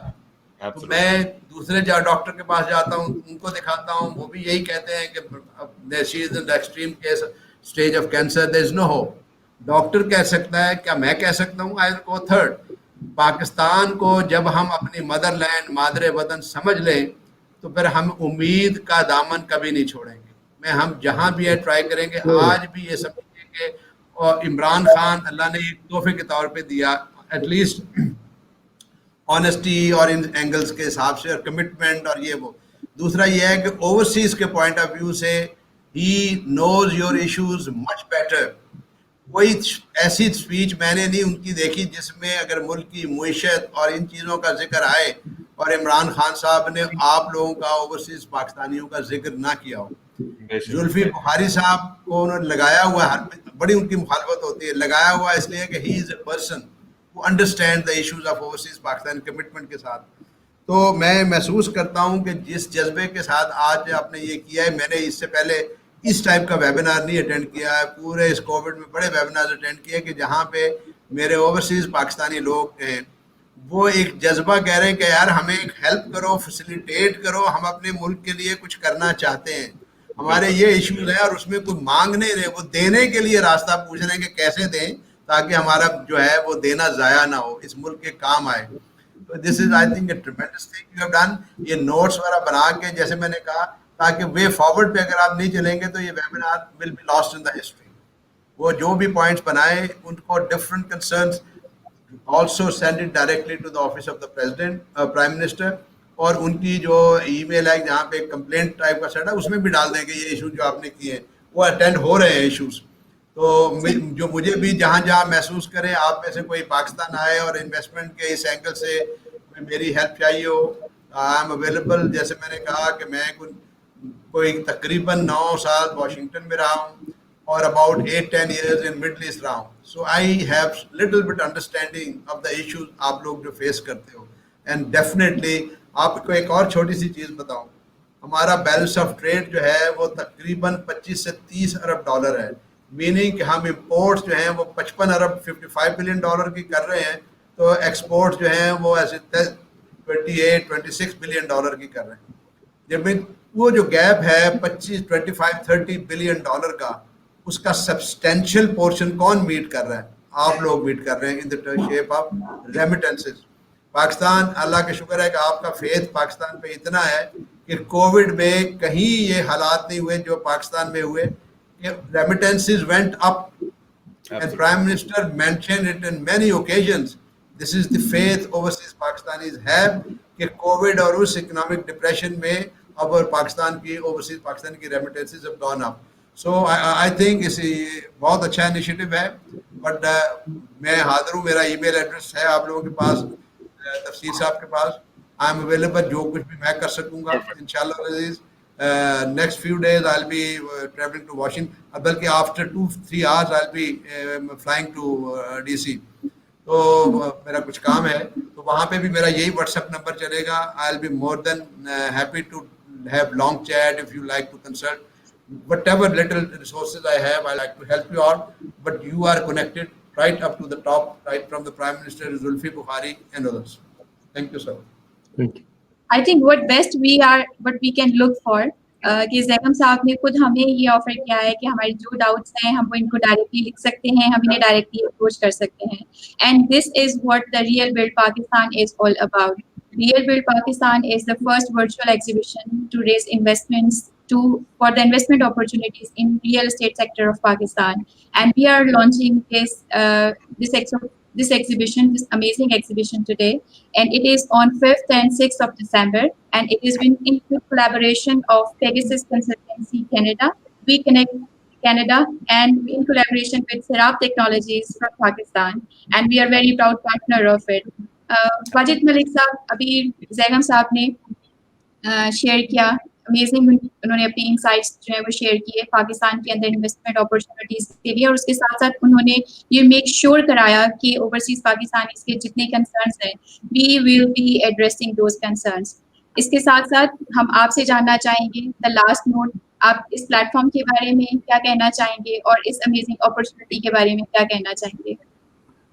تو میں دوسرے ڈاکٹر کے پاس جاتا ہوں, ان کو دکھاتا ہوں, وہ بھی یہی کہتے ہیں کہ she is in extreme case stage of cancer, there is no hope. Doctor کہہ سکتا ہے, کیا میں کہہ سکتا ہوں؟ آئی ول گو تھرڈ. پاکستان کو جب ہم اپنی مدر لینڈ, مادر وطن سمجھ لیں, تو پھر ہم امید کا دامن کبھی نہیں چھوڑیں گے. ہم جہاں بھی ہے ٹرائی کریں گے. آج بھی یہ سمجھیں کہ عمران خان اللہ نے ایک تحفے کے طور پہ دیا, ایٹ لیسٹ آنیسٹی اور ان اینگلز کے حساب سے, اور کمٹمنٹ اور یہ وہ. دوسرا یہ ہے کہ اوورسیز کے پوائنٹ آف ویو سے ہی نوز یور ایشوز مچ بیٹر. کوئی ایسی اسپیچ میں نے نہیں ان کی دیکھی جس میں اگر ملک کی معیشت اور ان چیزوں کا ذکر آئے اور عمران خان صاحب نے آپ لوگوں کا, اوورسیز پاکستانیوں کا ذکر نہ کیا ہو. زلفی بخاری صاحب کو انہوں نے لگایا ہوا ہے, بڑی ان کی مخالفت ہوتی ہے, لگایا ہوا اس لیے کہ he is a person who understand the issues of overseas Pakistan commitment کے ساتھ. تو میں محسوس کرتا ہوں کہ جس جذبے کے ساتھ آج آپ نے یہ کیا ہے, میں نے اس سے پہلے اس ٹائپ کا ویبینار نہیں اٹینڈ کیا ہے. پورے اس کووڈ میں بڑے ویبینار اٹینڈ کیے کہ جہاں پہ میرے اوورسیز پاکستانی لوگ ہیں, وہ ایک جذبہ کہہ رہے ہیں کہ یار ہمیں ایک ہیلپ کرو, فیسیلیٹیٹ کرو, ہم اپنے ملک کے لیے کچھ کرنا چاہتے ہیں, ہمارے یہ ایشوز ہیں, اور اس میں کوئی مانگ نہیں رہے, وہ دینے کے لیے راستہ پوچھ رہے ہیں کہ کیسے دیں تاکہ ہمارا جو ہے وہ دینا ضائع نہ ہو, اس ملک کے کام آئے. This is I think a tremendous thing you have done. یہ نوٹس وغیرہ بنا کے, جیسے میں نے کہا, تاکہ وے فارورڈ پہ اگر آپ نہیں چلیں گے تو یہ webinar will be last in the history. وہ جو بھی پوائنٹس بنائے ان کو different concerns also send it directly to the office of the president, prime minister, اور ان کی جو ای میل ہے جہاں پہ کمپلینٹ ٹائپ کا سیٹ ہے اس میں بھی ڈال دیں کہ یہ ایشو جو آپ نے کیے ہیں وہ اٹینڈ ہو رہے ہیں ایشوز. تو جو مجھے بھی جہاں جہاں محسوس کرے آپ میں سے کوئی پاکستان آئے اور انویسٹمنٹ کے اس اینگل سے میری ہیلپ چاہیے ہو, آئی ایم اویلیبل. جیسے میں نے کہا کہ میں کوئی تقریباً 9 سال واشنگٹن میں رہا ہوں اور about 8-10 years in Middle East رہا ہوں. So I have little bit understanding of the issues آپ لوگ جو فیس کرتے ہو. And definitely آپ کو ایک اور چھوٹی سی چیز بتاؤں, ہمارا بیلنس آف ٹریڈ جو ہے وہ تقریباً 25 سے 30 ارب ڈالر ہے. میننگ کہ ہم امپورٹس جو ہیں وہ 55 ارب 55 بلین ڈالر کی کر رہے ہیں, تو ایکسپورٹس جو ہیں وہ ایسے 28-26 بلین ڈالر کی کر رہے ہیں. جب وہ جو گیپ ہے 25-25-30 بلین ڈالر کا, اس کا سبسٹینشیل پورشن کون میٹ کر رہا ہے؟ آپ لوگ میٹ کر رہے ہیں in the shape of remittances. Pakistan, اللہ کا شکر ہے کہ آپ کا فیتھ پاکستان پہ اتنا ہے کہ کووڈ میں کہیں یہ حالات نہیں ہوئے جو پاکستان میں ہوئے. Remittances went up, and Prime Minister mentioned it in many occasions. This is the faith overseas Pakistanis have کہ کووڈ اور اس اکنامک ڈپریشن میں اب اور پاکستان کی overseas پاکستان کی remittances have gone up. So I think اس بہت اچھا انیشیٹو ہے. بٹ میں حاضر ہوں, میرا ای میل ایڈریس ہے آپ لوگوں کے پاس, تفسیر صاحب کے پاس. آئی ایم اویلیبل, جو کچھ بھی میں کر سکوں گا انشاءاللہ عزیز. Next few days I'll be traveling to Washington. بلکہ after 2-3 hours I'll be flying to DC. تو میرا کچھ کام ہے, تو وہاں پہ بھی میرا یہی واٹس ایپ نمبر چلے گا. I'll be more than happy to have long chat if you like to consult. Whatever little resources I have, I like to help you out. But you are connected right up to the top, right from the Prime Minister Zulfi Bukhari and others. Thank you, sir. Thank you. I think what we can look for کہ زیغم صاحب نے خود ہمیں یہ offer کیا ہے کہ ہمارے جو ڈاؤٹس ہیں ہم وہ ان کو ڈائریکٹلی لکھ سکتے ہیں, ہم انہیں ڈائریکٹلی اپروچ کر سکتے ہیں. And this is what the real build Pakistan is all about. Real Build Pakistan is the first virtual exhibition to raise investments for the investment opportunities in real estate sector of Pakistan, and we are launching this exhibition, this amazing exhibition today, and it is on 5th and 6th of December, and it is in collaboration of Pegasus Consultancy Canada, We Connect Canada, and in collaboration with Serap Technologies from Pakistan, and we are very proud partner of it. Wajid Malik sahab ابھی زیغم صاحب نے share کیا, amazing, انہوں نے اپنی insights جو ہیں وہ شیئر کیے پاکستان کے اندر انویسٹمنٹ اپرچونیٹیز کے لیے, اور اس کے ساتھ ساتھ انہوں نے یہ میک شیور کرایا کہ اوورسیز پاکستانیز کے جتنے کنسرنس ہیں we will be addressing those concerns. اس کے ساتھ ساتھ ہم آپ سے جاننا چاہیں گے دا لاسٹ نوٹ, آپ اس پلیٹ فارم کے بارے میں کیا کہنا چاہیں گے اور اس امیزنگ اپرچونیٹی کے بارے میں کیا کہنا چاہیں گے؟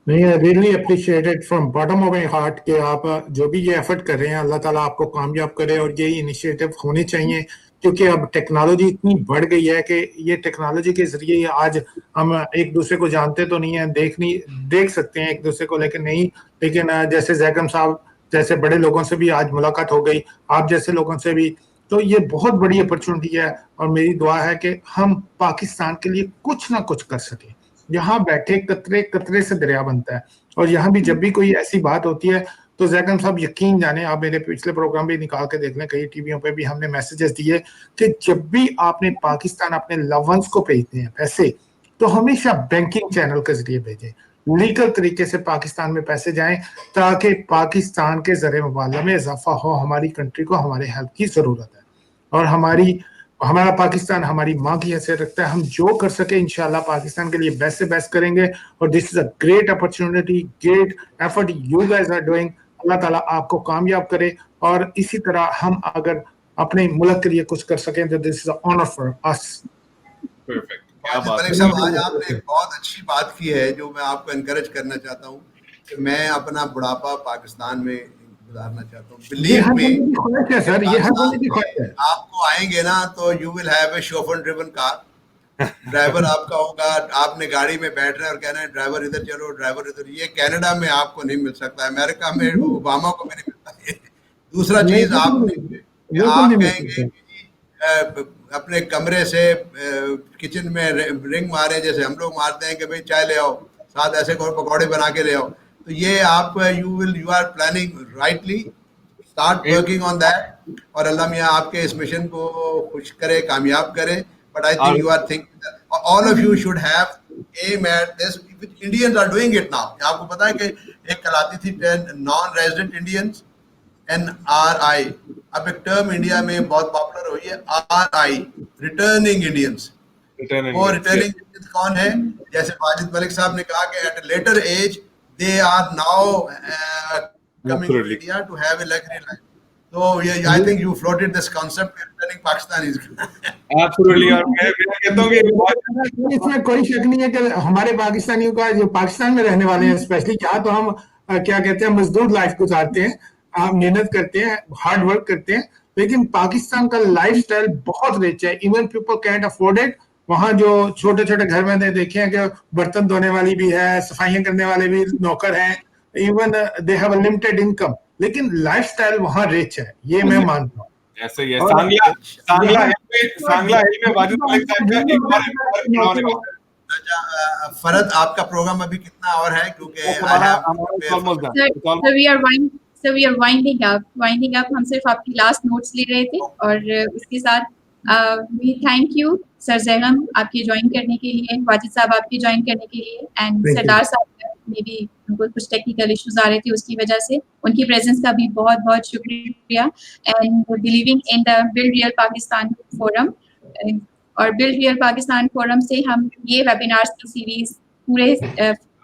نہیں, I really appreciate it from bottom of my heart کہ آپ جو بھی یہ ایفرٹ کر رہے ہیں اللہ تعالیٰ آپ کو کامیاب کرے, اور یہی انیشیٹو ہونے چاہیے کیونکہ اب ٹیکنالوجی اتنی بڑھ گئی ہے کہ یہ ٹیکنالوجی کے ذریعے آج ہم ایک دوسرے کو جانتے تو نہیں ہیں, دیکھ سکتے ہیں ایک دوسرے کو لیکن نہیں, لیکن جیسے زیغم صاحب جیسے بڑے لوگوں سے بھی آج ملاقات ہو گئی, آپ جیسے لوگوں سے بھی, تو یہ بہت بڑی اپرچونٹی ہے. اور میری دعا ہے کہ ہم پاکستان کے لیے کچھ نہ کچھ کر سکیں. یہاں بیٹھے قطرے قطرے سے دریا بنتا ہے, اور یہاں بھی جب بھی کوئی ایسی بات ہوتی ہے تو زیغم صاحب یقین جانے, آپ میرے پچھلے پروگرام بھی نکال کے دیکھ لیں, کئی ٹی ویوں پہ بھی ہم نے میسیجز دیے کہ جب بھی آپ نے پاکستان اپنے لو ونس کو بھیجتے ہیں پیسے تو ہمیشہ بینکنگ چینل کے ذریعے بھیجیں, لیگل طریقے سے پاکستان میں پیسے جائیں تاکہ پاکستان کے زر مبادلہ میں اضافہ ہو. ہماری کنٹری کو ہمارے ہیلپ کی ضرورت ہے, اور ہمارا پاکستان ہماری ماں کی حیثیت رکھتا ہے. ہم جو کر سکے انشاءاللہ پاکستان کے لیے بیسٹ سے بیسٹ کریں گے, اور this is a great opportunity, great effort you guys are doing. اللہ تعالیٰ آپ کو کامیاب کرے, اور اسی طرح ہم اگر اپنے ملک کے لیے کچھ کر سکیں تو دس از اے آنر فار اس. ملک صاحب آج آپ نے ایک بہت اچھی بات کی ہے جو میں آپ کو انکریج کرنا چاہتا ہوں کہ میں اپنا بڑھاپا پاکستان میں گزارنا چاہتا ہوں. بلیو می, آپ کو آئیں گے نا تو you will have a chauffeur driven car, driver آپ کا ہوگا, آپ نے گاڑی میں بیٹھ رہے اور کہنا ہے ڈرائیور ادھر چلو, ڈرائیور ادھر. یہ کینیڈا میں آپ کو نہیں مل سکتا, امریکہ میں اوباما کو بھی نہیں ملتا. دوسرا چیز آپ کہیں گے اپنے کمرے سے کچن میں رنگ مارے جیسے ہم لوگ مارتے ہیں کہ بھائی چائے لے آؤ, ساتھ ایسے پکوڑے بنا کے لے آؤ, تو یہ آپ you are planning rightly, start working on that, اور اللہ میاں آپ کے اس مشن کو خوش کرے, کامیاب کرے. But I think you are thinking all of you should have aim at this. Indians are doing it now. آپ کو پتا ہے کہ ایک کہلاتی تھی نان ریزیڈنٹ انڈینس, NRI. اب ایک ٹرم انڈیا میں بہت پاپولر ہوئی ہے RI, ریٹرننگ انڈینس. وہ ریٹرننگ انڈینس کون ہے؟ جیسے واجد ملک صاحب نے کہا کہ at a later age they are now coming to India to have a luxury life. So yeah, I think you floated this concept of returning Pakistanis. Absolutely. اور میں کہتا ہوں کہ اس میں کوئی شک نہیں ہے کہ ہمارے پاکستانیوں کا جو پاکستان میں رہنے والے ہیں اسپیشلی, کیا تو ہم کیا کہتے ہیں مزدور لائف گزارتے ہیں, محنت کرتے ہیں, ہارڈ ورک کرتے ہیں, لیکن پاکستان کا لائف اسٹائل بہت رچ ہے. Even people can't afford it. وہاں جو چھوٹے چھوٹے گھر میں دیکھیں کہ برتن دھونے والی بھی ہے, صفائیاں کرنے والے بھی نوکر ہیں, even they have a limited income, لیکن لائف اسٹائل وہاں رچ ہے, یہ میں مانتا ہوں. ایسے ہی ہے. سانگلا ہل میں واجد ملک صاحب کا ایک بار ہونے والا ہے. فرد آپ کا پروگرام ابھی کتنا اور ہے؟ کیونکہ we are winding up. ہم صرف آپ کی لاسٹ نوٹس لے رہے تھے, اور اس کے ساتھ we thank you سر زیغم آپ کے جوائن کرنے کے لیے, واجد صاحب آپ کے جوائن کرنے کے لیے, اینڈ سردار صاحب میں بھی ان کو کچھ ٹیکنیکل ایشوز آ رہے تھے, اس کی وجہ سے ان کی پریزنس کا بھی بہت بہت شکریہ. And believing in the build real Pakistan forum, اور بلڈ ریئل پاکستان فورم سے ہم یہ ویبینارس کی سیریز پورے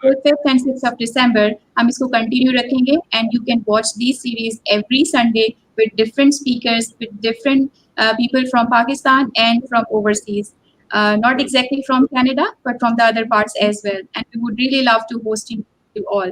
5th and 6th of December ہم اس کو کنٹینیو رکھیں گے. And you can watch these series every Sunday with different speakers, with different people from Pakistan and from overseas. not exactly from Canada, but from the other parts as well. And we would really love to host you all.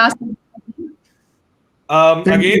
last again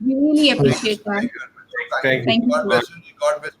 We really appreciate that. Thank you. God bless you. God bless you.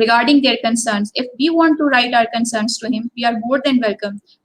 regarding their concerns, if we want to write our concerns to him, we are more than welcome.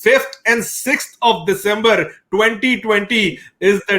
5th and 6th of December 2020 is the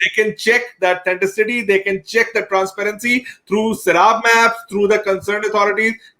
They can check the authenticity, they can check the transparency through Serap Maps, through the concerned authorities,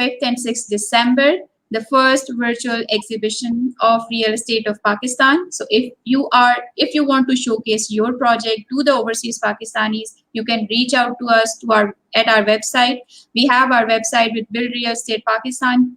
5th and 6th December, the first virtual exhibition of real estate of Pakistan. So if you want to showcase your project to the overseas Pakistanis, you can reach out to us at our website. We have our website with Build Real Estate Pakistan,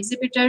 exhibitor.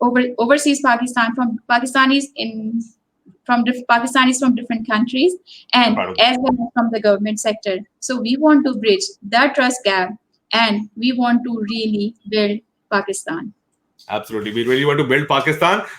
overseas Pakistan, from Pakistanis from different countries, and as well as from the government sector. So we want to bridge that trust gap, and we want to really build Pakistan. Absolutely, we really want to build Pakistan.